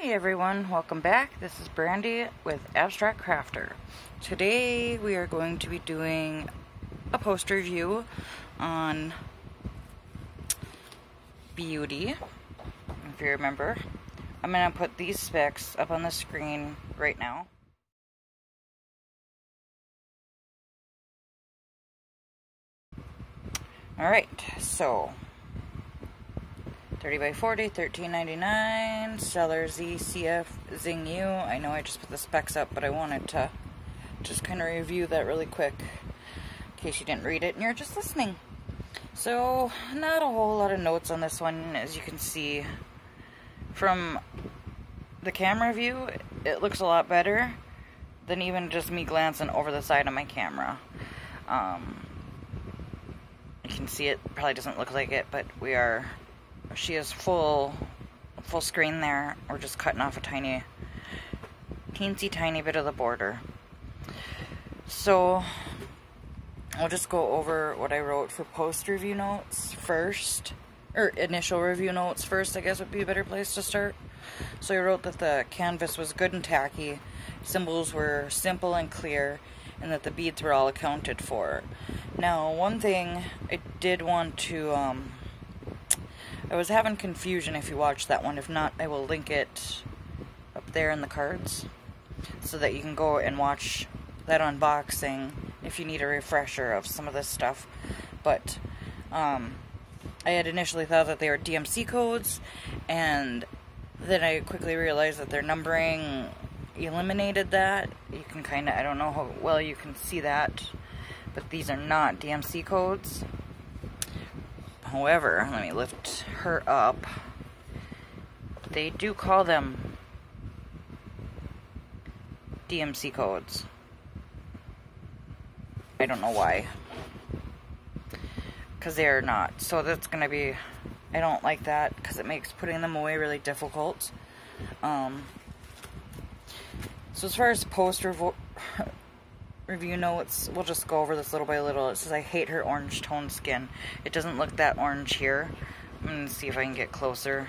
Hey everyone, welcome back. This is Brandy with Abstract Crafter. Today we are going to be doing a post review on Beauty. If you remember, I'm going to put these specs up on the screen right now. Alright, so 30 by 40, $13.99, seller ZCF Zing U. I know I just put the specs up, but I wanted to just kind of review that really quick in case you didn't read it and you're just listening. So, not a whole lot of notes on this one. As you can see from the camera view, it looks a lot better than even just me glancing over the side of my camera. You can see it probably doesn't look like it, but she is full screen there. We're just cutting off a teensy tiny bit of the border. So I'll just go over what I wrote for post review notes first, or initial review notes first, I guess would be a better place to start. So I wrote that the canvas was good and tacky, symbols were simple and clear, and that the beads were all accounted for. Now, one thing I did want to, I was having confusion if you watched that one. If not, I will link it up there in the cards so that you can go and watch that unboxing if you need a refresher of some of this stuff. But I had initially thought that they were DMC codes, and then I quickly realized that their numbering eliminated that. You can kind of, I don't know how well you can see that, but these are not DMC codes. However, let me lift her up. They do call them DMC codes. I don't know why. Because they are not. So that's going to be, I don't like that because it makes putting them away really difficult. So as far as post review notes, we'll just go over this little by little. It says, I hate her orange tone skin. It doesn't look that orange here. I'm going to see if I can get closer.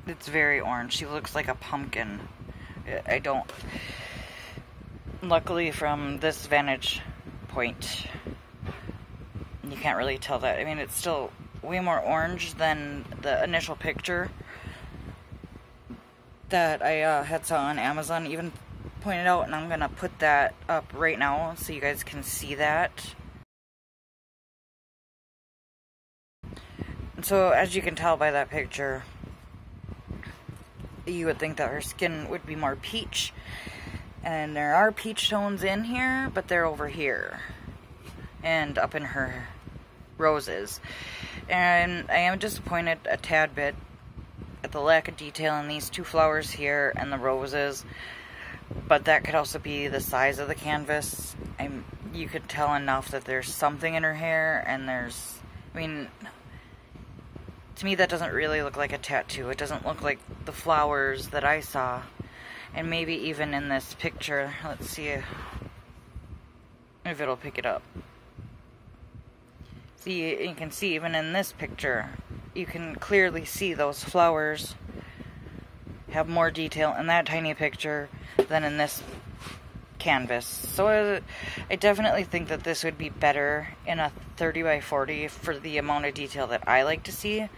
It's very orange. She looks like a pumpkin. I don't... Luckily, from this vantage point, you can't really tell that. I mean, it's still way more orange than the initial picture that I had saw on Amazon even pointed out, and I'm gonna put that up right now so you guys can see that. And so as you can tell by that picture, you would think that her skin would be more peach, and there are peach tones in here, but they're over here and up in her roses. And I am disappointed a tad bit at the lack of detail in these two flowers here and the roses. But that could also be the size of the canvas. You could tell enough that there's something in her hair, and there's, I mean, to me that doesn't really look like a tattoo. It doesn't look like the flowers that I saw. And maybe even in this picture, let's see if it'll pick it up. See, you can see even in this picture, you can clearly see those flowers have more detail in that tiny picture than in this canvas. So I definitely think that this would be better in a 30 by 40 for the amount of detail that I like to see. And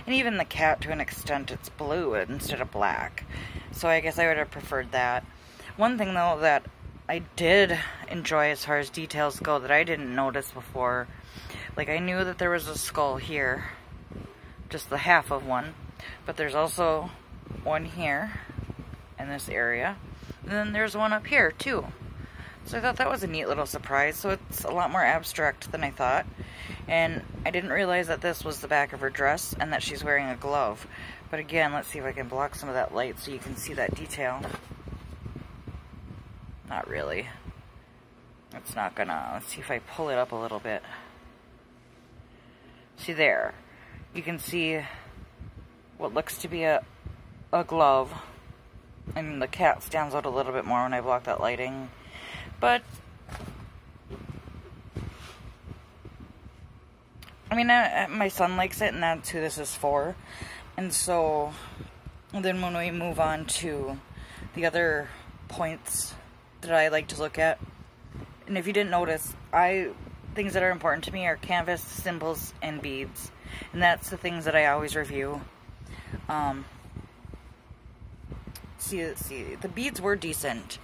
even the cat, to an extent, it's blue instead of black. So I guess I would have preferred that. One thing though that I did enjoy as far as details go that I didn't notice before, like I knew that there was a skull here, just the half of one, but there's also one here in this area, and then there's one up here too. So I thought that was a neat little surprise. So it's a lot more abstract than I thought, and I didn't realize that this was the back of her dress and that she's wearing a glove. But again, let's see if I can block some of that light so you can see that detail. Not really. It's not gonna. Let's see if I pull it up a little bit. See there, you can see what looks to be a glove. I mean, the cat stands out a little bit more when I block that lighting, but I mean, my son likes it, and that's who this is for. And so then when we move on to the other points that I like to look at, and if you didn't notice, things that are important to me are canvas, symbols, and beads. And that's the things that I always review. See, the beads were decent.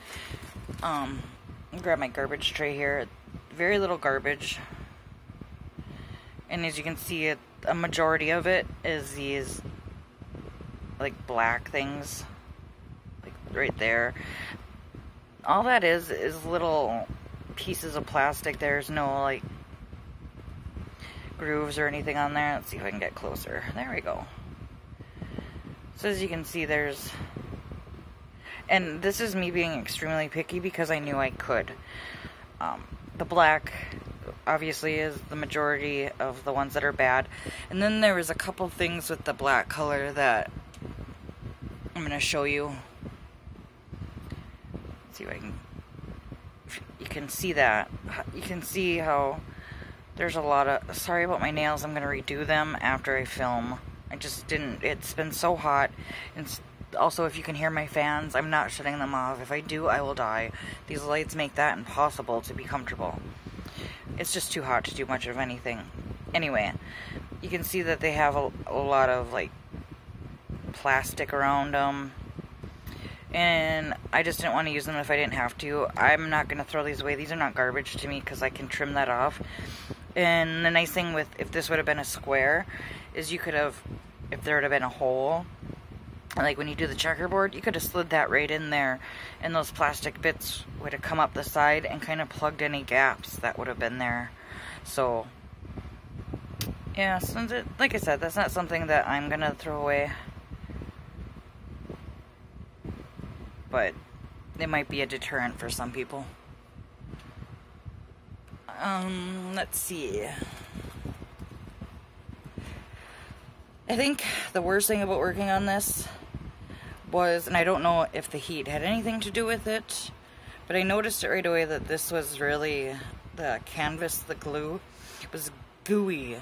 Grab my garbage tray here. Very little garbage. And as you can see, a majority of it is these, like, black things. Like, right there. All that is little pieces of plastic. There's no, like, grooves or anything on there. Let's see if I can get closer. There we go. So as you can see, there's... And this is me being extremely picky because I knew I could. The black, obviously, is the majority of the ones that are bad. And then there was a couple things with the black color that I'm going to show you. Let's see if I can... You can see that. You can see how there's a lot of... Sorry about my nails. I'm going to redo them after I film. I just didn't... It's been so hot. And also, if you can hear my fans, I'm not shutting them off. If I do, I will die. These lights make that impossible to be comfortable. It's just too hot to do much of anything. Anyway, you can see that they have a lot of, like, plastic around them. And I just didn't want to use them if I didn't have to. I'm not going to throw these away. These are not garbage to me because I can trim that off. And the nice thing with, if this would have been a square, is you could have, if there would have been a hole, like when you do the checkerboard, you could have slid that right in there, and those plastic bits would have come up the side and kind of plugged any gaps that would have been there. So, yeah, since it, like I said, that's not something that I'm going to throw away. But it might be a deterrent for some people. Let's see. I think the worst thing about working on this was, and I don't know if the heat had anything to do with it, but I noticed it right away that this was really, the canvas, the glue, was gooey,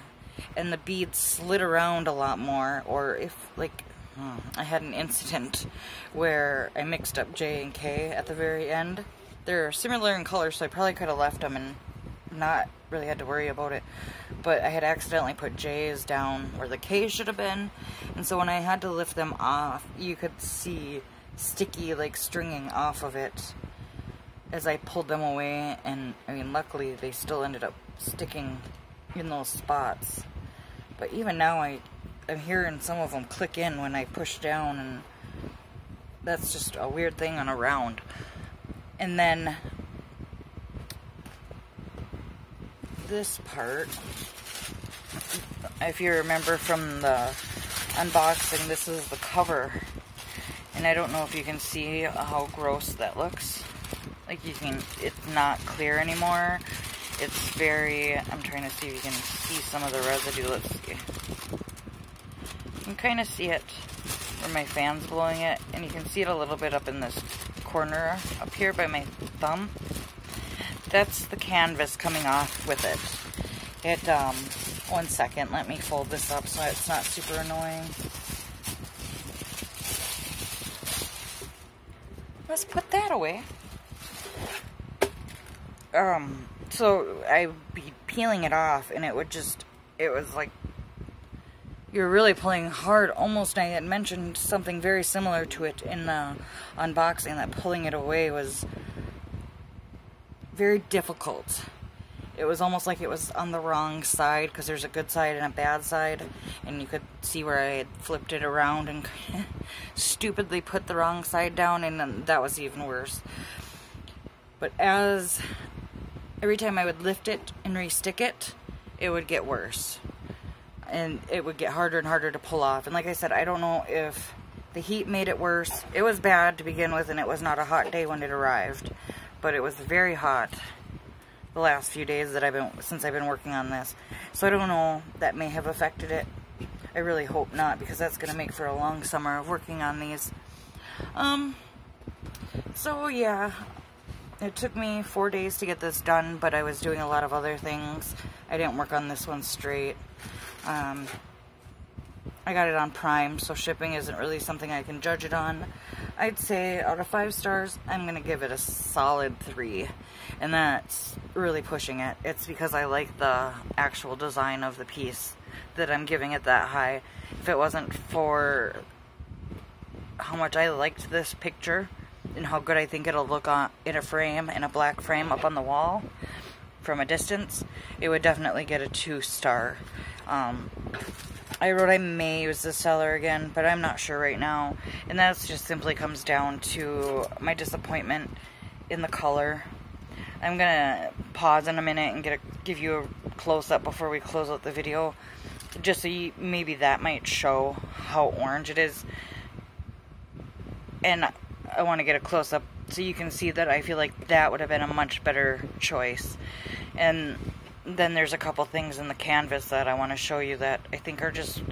and the beads slid around a lot more. Or if, like, I had an incident where I mixed up J and K at the very end. They're similar in color, so I probably could have left them and not really had to worry about it. But I had accidentally put J's down where the K should have been, and so when I had to lift them off, you could see sticky, like, stringing off of it as I pulled them away. And I mean, luckily they still ended up sticking in those spots. But even now I'm hearing some of them click in when I push down, and that's just a weird thing on a round. And then this part, if you remember from the unboxing, this is the cover, and I don't know if you can see how gross that looks. Like, you can, it's not clear anymore. It's very, I'm trying to see if you can see some of the residue. Let's see. You can kind of see it where my fan's blowing it, and you can see it a little bit up in this corner up here by my thumb. That's the canvas coming off with it. One second, let me fold this up so it's not super annoying. Let's put that away. So I'd be peeling it off, and it was like, you're really pulling hard. Almost, I had mentioned something very similar to it in the unboxing, that pulling it away was very difficult. It was almost like it was on the wrong side, because there's a good side and a bad side, and you could see where I had flipped it around and stupidly put the wrong side down, and then that was even worse. But every time I would lift it and re-stick it, it would get worse, and it would get harder and harder to pull off. And like I said, I don't know if the heat made it worse. It was bad to begin with, and it was not a hot day when it arrived, but it was very hot the last few days that since I've been working on this. So I don't know, that may have affected it. I really hope not, because that's going to make for a long summer of working on these. So yeah, it took me 4 days to get this done, but I was doing a lot of other things. I didn't work on this one straight. I got it on Prime, so shipping isn't really something I can judge it on. I'd say out of 5 stars, I'm going to give it a solid 3. And that's really pushing it. It's because I like the actual design of the piece that I'm giving it that high. If it wasn't for how much I liked this picture and how good I think it'll look on in a frame, in a black frame up on the wall from a distance, it would definitely get a 2 star. I wrote I may use the seller again, but I'm not sure right now. And that just simply comes down to my disappointment in the color. I'm gonna pause in a minute and give you a close-up before we close out the video, just so maybe that might show how orange it is. And I want to get a close-up so you can see that I feel like that would have been a much better choice. And then there's a couple things in the canvas that I want to show you that I think are just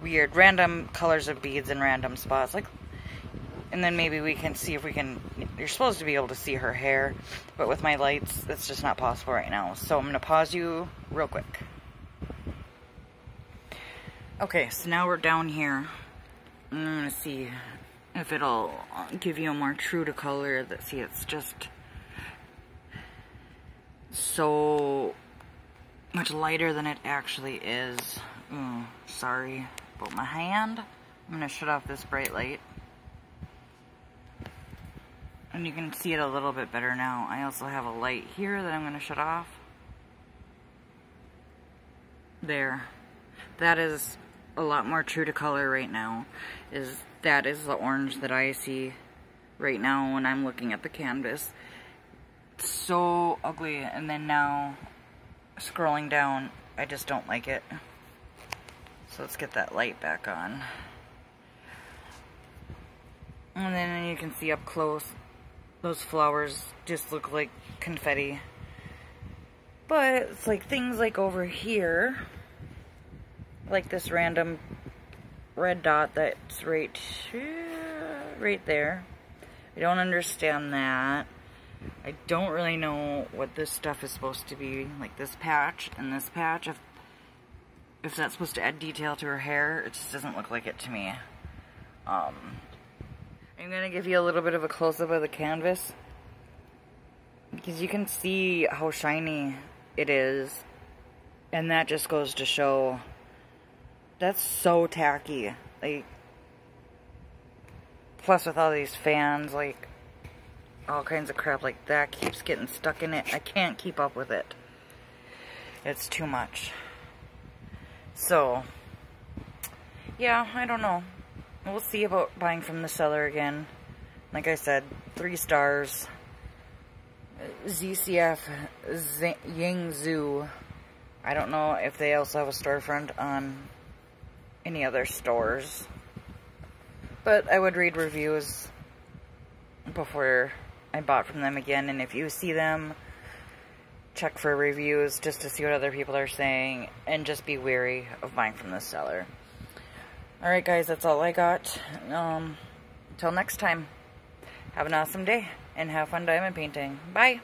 weird. Random colors of beads in random spots. And then maybe we can see if we can... You're supposed to be able to see her hair, but with my lights, that's just not possible right now. So I'm going to pause you real quick. Okay, so now we're down here. I'm going to see if it'll give you a more true to color. See, it's just so much lighter than it actually is. Sorry about my hand. I'm going to shut off this bright light. And you can see it a little bit better now. I also have a light here that I'm going to shut off. There. That is a lot more true to color right now. That is the orange that I see right now when I'm looking at the canvas. It's so ugly. And then now, scrolling down, I just don't like it. So let's get that light back on. And then you can see up close, those flowers just look like confetti. But it's like things like over here, like this random red dot that's right there. I don't understand that. I don't really know what this stuff is supposed to be, like this patch and this patch. If that's supposed to add detail to her hair, it just doesn't look like it to me. I'm going to give you a little bit of a close-up of the canvas, because you can see how shiny it is, and that just goes to show that's so tacky. Like, plus with all these fans, like all kinds of crap like that keeps getting stuck in it. I can't keep up with it. It's too much. So, yeah, I don't know. We'll see about buying from the seller again. Like I said, 3 stars. ZCF, Ying Zoo. I don't know if they also have a storefront on any other stores. But I would read reviews before I bought from them again. And if you see them, check for reviews just to see what other people are saying. And just be wary of buying from the seller. Alright guys, that's all I got. Until next time, have an awesome day and have fun diamond painting. Bye!